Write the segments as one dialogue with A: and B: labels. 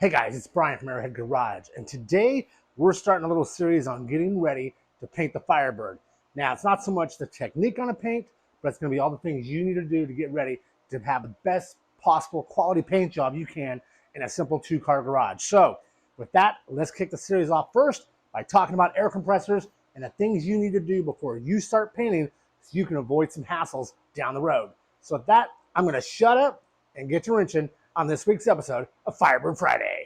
A: Hey guys, it's Brian from Arrowhead Garage, and today we're starting a little series on getting ready to paint the Firebird. Now, it's not so much the technique on a paint, but it's going to be all the things you need to do to get ready to have the best possible quality paint job you can in a simple two-car garage. So, with that, let's kick the series off first by talking about air compressors and the things you need to do before you start painting so you can avoid some hassles down the road. So with that, I'm going to shut up and get to wrenching on this week's episode of Firebird Friday.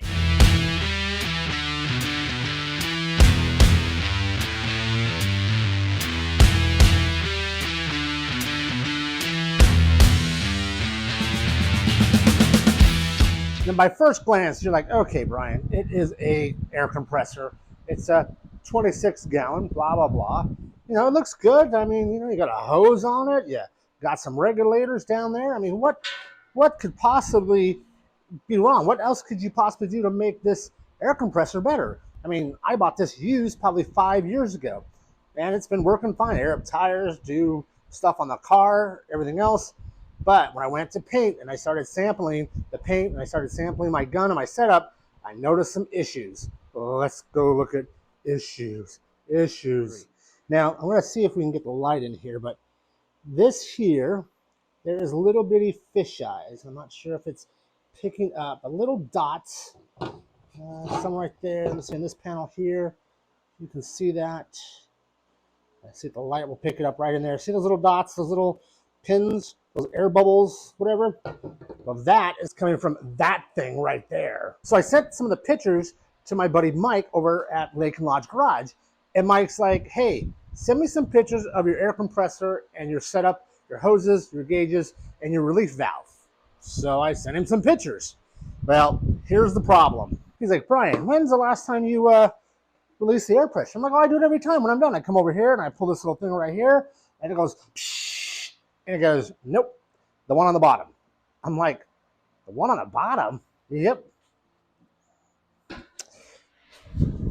A: Now, by first glance, you're like, okay, Brian, it is a air compressor. It's a 26 gallon, blah, blah, blah. You know, it looks good. I mean, you got a hose on it. You got some regulators down there. I mean, what could possibly be wrong? What else could you possibly do to make this air compressor better? I mean, I bought this used probably 5 years ago, and it's been working fine. Air up tires, do stuff on the car, everything else. But when I went to paint and I started sampling the paint and I started sampling my gun and my setup, I noticed some issues. Well, let's go look at issues. Now, I'm going to see if we can get the light in here, but this here, there is little bitty fish eyes. I'm not sure if it's picking up a little dots. Some right there. Let me see in this panel here. You can see that. I see if the light will pick it up right in there. See those little dots, those little pins, those air bubbles, whatever? Well, that is coming from that thing right there. So I sent some of the pictures to my buddy Mike over at Lake and Lodge Garage. And Mike's like, hey, send me some pictures of your air compressor and your setup, your hoses, your gauges, and your relief valve. So I sent him some pictures. Well, here's the problem. He's like, Brian, when's the last time you release the air pressure? I'm like, oh, I do it every time when I'm done. I come over here and I pull this little thing right here, and it goes, psh, and it goes, nope, the one on the bottom. I'm like, the one on the bottom? Yep.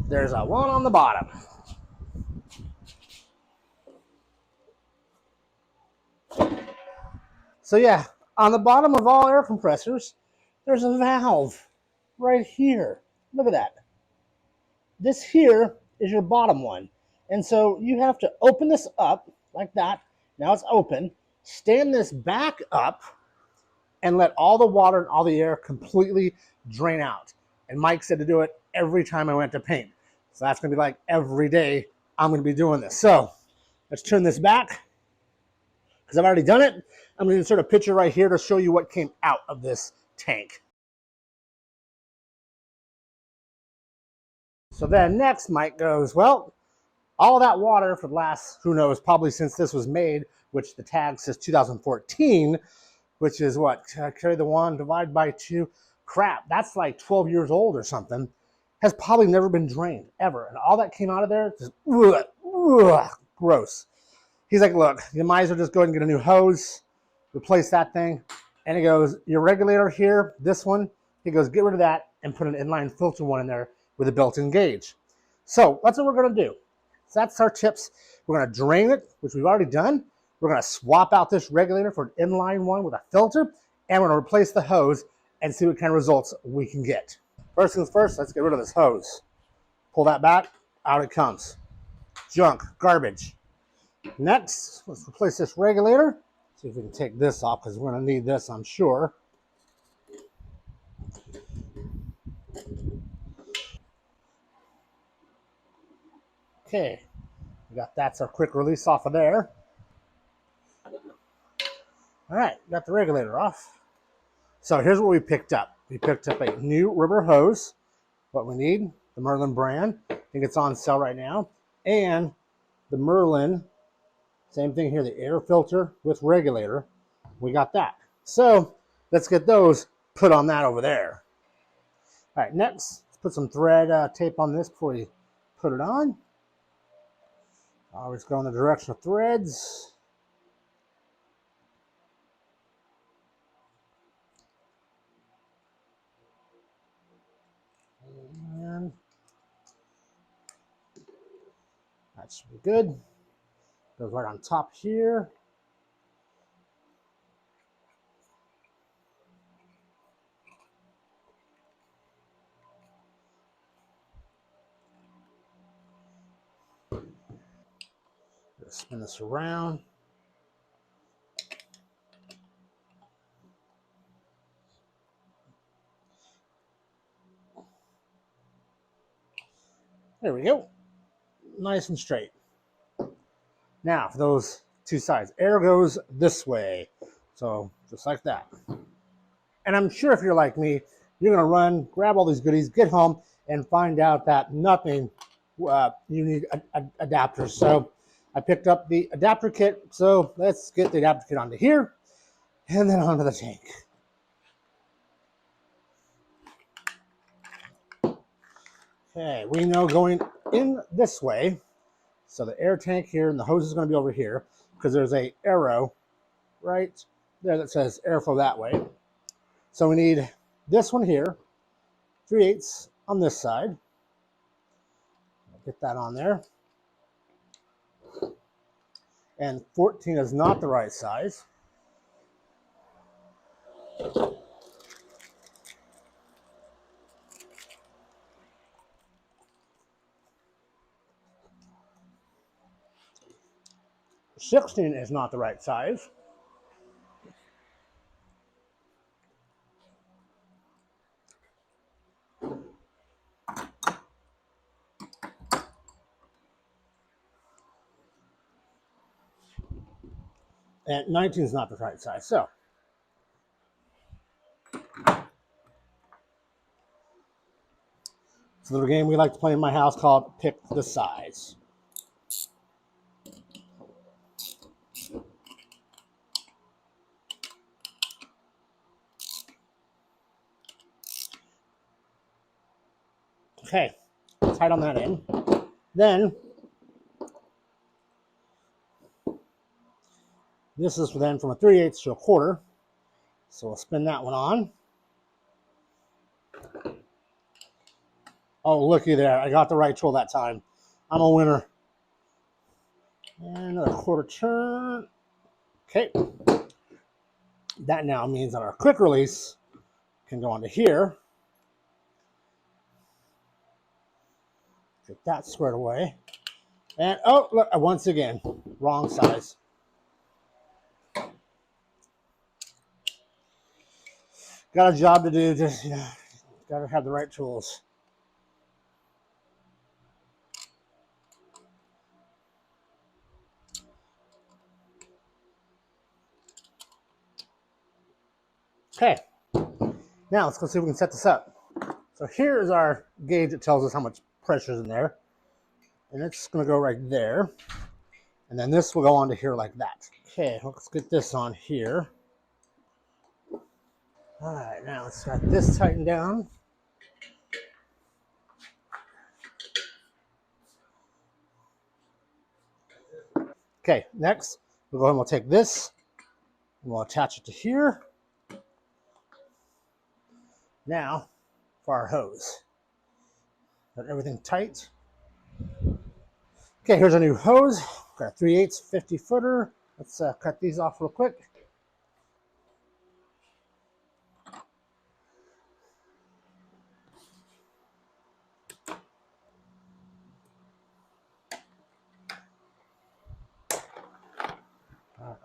A: There's a one on the bottom. So yeah, on the bottom of all air compressors, there's a valve right here. Look at that. This here is your bottom one. And so you have to open this up like that. Now it's open. Stand this back up and let all the water and all the air completely drain out. And Mike said to do it every time I went to paint. So that's going to be like every day I'm going to be doing this. So let's turn this back because I've already done it. I'm going to insert a picture right here to show you what came out of this tank. So then next, Mike goes, well, all that water for the last, who knows, probably since this was made, which the tag says 2014, which is what? Carry the one, divide by two. Crap, that's like 12 years old or something. Has probably never been drained, ever. And all that came out of there, just gross. He's like, look, you might as well just go ahead and get a new hose, replace that thing. And he goes, your regulator here, this one, he goes, get rid of that and put an inline filter one in there with a built-in gauge. So that's what we're going to do. So that's our tips. We're going to drain it, which we've already done. We're going to swap out this regulator for an inline one with a filter, and we're going to replace the hose and see what kind of results we can get. First things first, let's get rid of this hose. Pull that back, out it comes. Junk, garbage. Next, let's replace this regulator. See if we can take this off because we're going to need this, I'm sure. Okay, we got that's our quick release off of there. All right, got the regulator off. So here's what we picked up. We picked up a new rubber hose, what we need, the Merlin brand. I think it's on sale right now. And the Merlin, same thing here, the air filter with regulator. We got that. So let's get those put on that over there. All right, next, let's put some thread tape on this before we put it on. Always go in the direction of threads. And that should be good. Goes right on top here. spin this around. There we go. Nice and straight. Now, for those two sides, air goes this way. So, just like that. And I'm sure if you're like me, you're going to run, grab all these goodies, get home, and find out that nothing, you need adapters. So, I picked up the adapter kit. So, let's get the adapter kit onto here, and then onto the tank. Okay, we know going in this way, so the air tank here and the hose is going to be over here because there's a arrow right there that says airflow that way. So we need this one here, 3/8 on this side. Get that on there. And 14 is not the right size. $16 is not the right size. And 19 is not the right size. So it's a little game we like to play in my house called Pick the Size. Okay, tight on that end. Then this is then from a 3/8 to a 1/4. So we'll spin that one on. Oh, looky there. I got the right tool that time. I'm a winner. And another 1/4 turn. Okay. That now means that our quick release can go onto here. Get that squared away. And, oh, look, once again, wrong size. Got a job to do. Just, got to have the right tools. Okay. Now, let's go see if we can set this up. So here is our gauge that tells us how much pressure is in there. And it's going to go right there. And then this will go onto here like that. Okay, let's get this on here. All right, now let's got this tightened down. Okay, next, we'll go ahead and we'll take this and we'll attach it to here. Now, for our hose. Got everything tight. Okay, here's our new hose. Got a 3/8 50 footer. Let's cut these off real quick.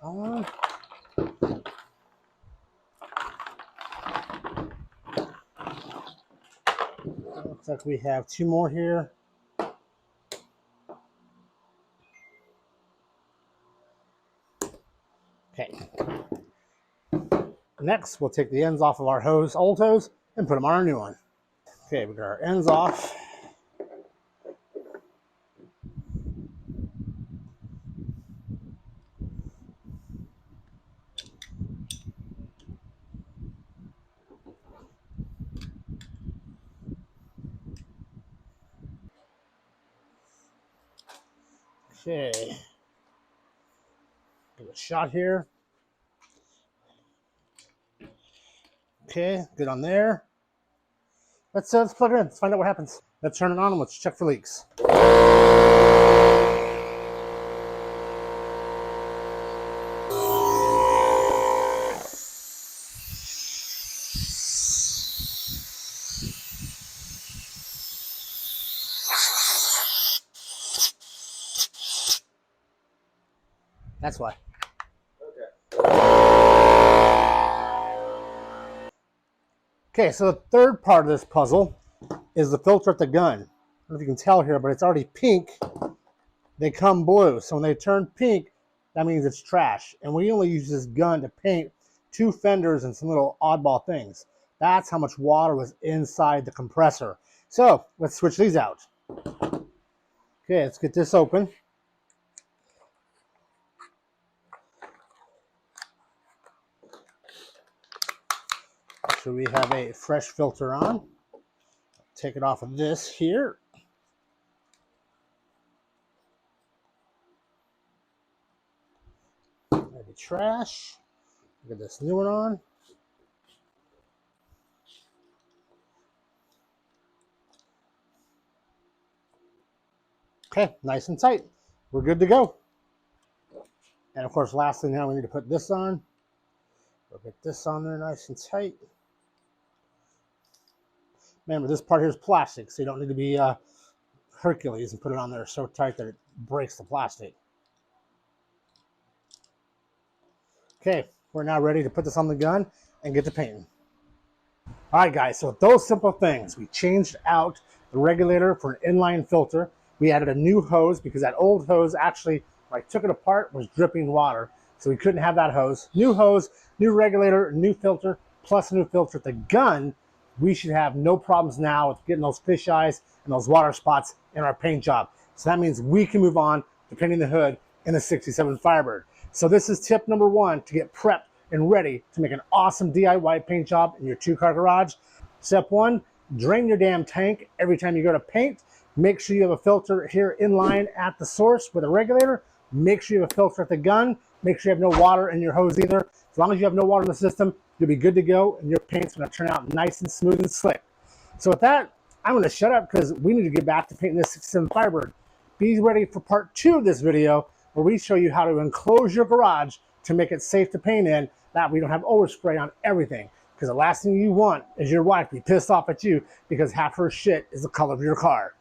A: On. Looks like we have 2 more here. Okay. Next, we'll take the ends off of our hose, old hose, and put them on our new one. Okay, we got our ends off. Okay. Give it a shot here. Okay, good on there. Let's plug it in. Let's find out what happens. Let's turn it on and let's check for leaks. That's why. Okay, so the third part of this puzzle is the filter at the gun. I don't know if you can tell here, but it's already pink. They come blue. So when they turn pink, that means it's trash. And we only use this gun to paint 2 fenders and some little oddball things. That's how much water was inside the compressor. So let's switch these out. Okay, let's get this open. So we have a fresh filter on. Take it off of this here. Maybe trash. Get this new one on. Okay, nice and tight. We're good to go. And of course, lastly, now we need to put this on. We'll get this on there nice and tight. Remember, this part here is plastic, so you don't need to be Hercules and put it on there so tight that it breaks the plastic. Okay, we're now ready to put this on the gun and get to painting. All right, guys, so with those simple things, we changed out the regulator for an inline filter. We added a new hose because that old hose actually, when I took it apart, was dripping water. So we couldn't have that hose. New hose, new regulator, new filter, plus a new filter at the gun. We should have no problems now with getting those fish eyes and those water spots in our paint job. So that means we can move on to painting the hood in a 67 Firebird. So this is tip number 1 to get prepped and ready to make an awesome DIY paint job in your 2-car garage. Step 1, drain your damn tank every time you go to paint. Make sure you have a filter here in line at the source with a regulator. Make sure you have a filter at the gun. Make sure you have no water in your hose either. As long as you have no water in the system, you'll be good to go, and your paint's going to turn out nice and smooth and slick. So with that, I'm going to shut up because we need to get back to painting this 67 Firebird. Be ready for part 2 of this video where we show you how to enclose your garage to make it safe to paint in. That we don't have overspray on everything. Because the last thing you want is your wife to be pissed off at you because half her shit is the color of your car.